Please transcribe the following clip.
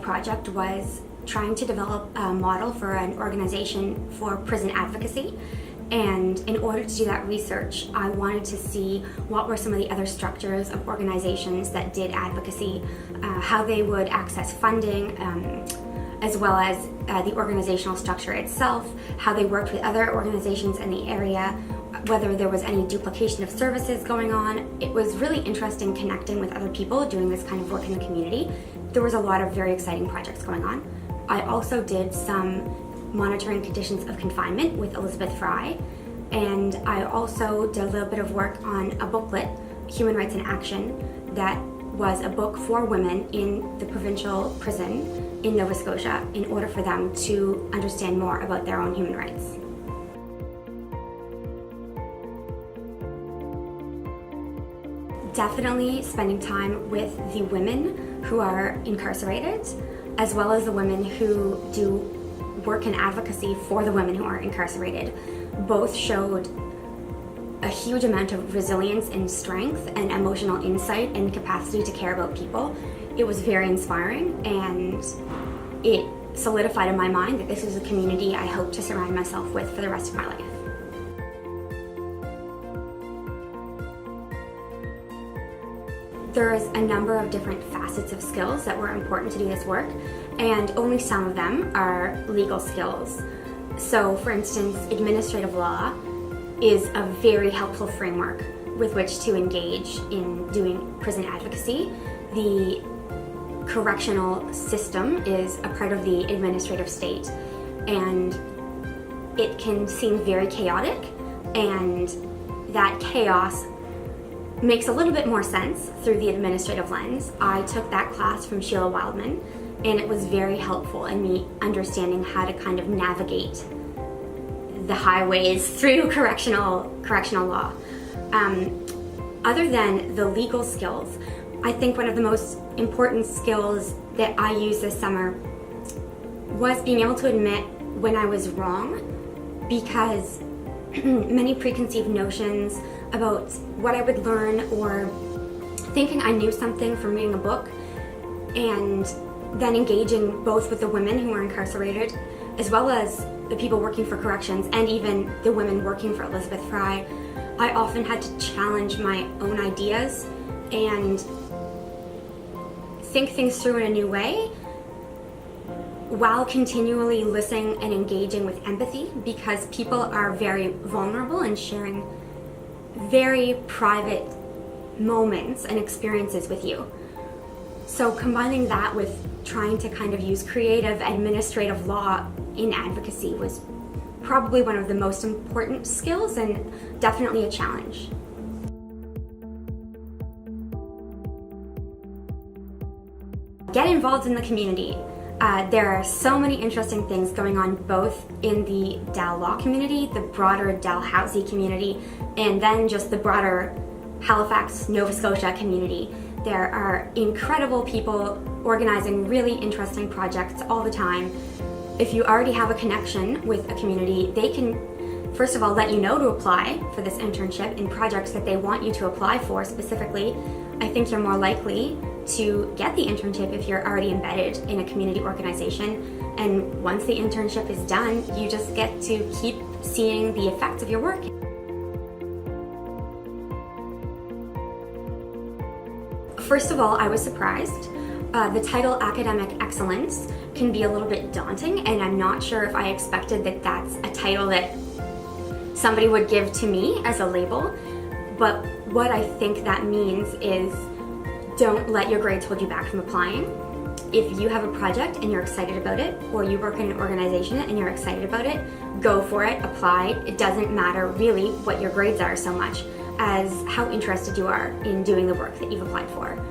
project was trying to develop a model for an organization for prison advocacy. And in order to do that research, I wanted to see what were some of the other structures of organizations that did advocacy, how they would access funding, as well as the organizational structure itself, how they worked with other organizations in the area, whether there was any duplication of services going on. It was really interesting connecting with other people doing this kind of work in the community. There was a lot of very exciting projects going on. I also did some monitoring conditions of confinement with Elizabeth Fry, and I also did a little bit of work on a booklet, Human Rights in Action, that was a book for women in the provincial prison in Nova Scotia in order for them to understand more about their own human rights. Definitely spending time with the women who are incarcerated, as well as the women who do work in advocacy for the women who are incarcerated. Both showed a huge amount of resilience and strength and emotional insight and capacity to care about people. It was very inspiring, and it solidified in my mind that this is a community I hope to surround myself with for the rest of my life. There's a number of different facets of skills that were important to do this work, and only some of them are legal skills. So, for instance, administrative law is a very helpful framework with which to engage in doing prison advocacy. The correctional system is a part of the administrative state, and it can seem very chaotic, and that chaos makes a little bit more sense through the administrative lens. I took that class from Sheila Wildman, and it was very helpful in me understanding how to kind of navigate the highways through correctional law. Other than the legal skills, I think one of the most important skills that I used this summer was being able to admit when I was wrong, because many preconceived notions about what I would learn, or thinking I knew something from reading a book and then engaging both with the women who were incarcerated as well as the people working for corrections and even the women working for Elizabeth Fry. I often had to challenge my own ideas and think things through in a new way while continually listening and engaging with empathy, because people are very vulnerable and sharing very private moments and experiences with you. So combining that with trying to kind of use creative administrative law in advocacy was probably one of the most important skills and definitely a challenge. Get involved in the community. There are so many interesting things going on both in the Dal-Law community, the broader Dalhousie community, and then just the broader Halifax, Nova Scotia community. There are incredible people organizing really interesting projects all the time. If you already have a connection with a community, they can first of all let you know to apply for this internship in projects that they want you to apply for specifically. I think you're more likely to get the internship if you're already embedded in a community organization. And once the internship is done, you just get to keep seeing the effects of your work. First of all, I was surprised. The title Academic Excellence can be a little bit daunting, and I'm not sure if I expected that that's a title that somebody would give to me as a label. But what I think that means is don't let your grades hold you back from applying. If you have a project and you're excited about it, or you work in an organization and you're excited about it, go for it, apply. It doesn't matter really what your grades are so much as how interested you are in doing the work that you've applied for.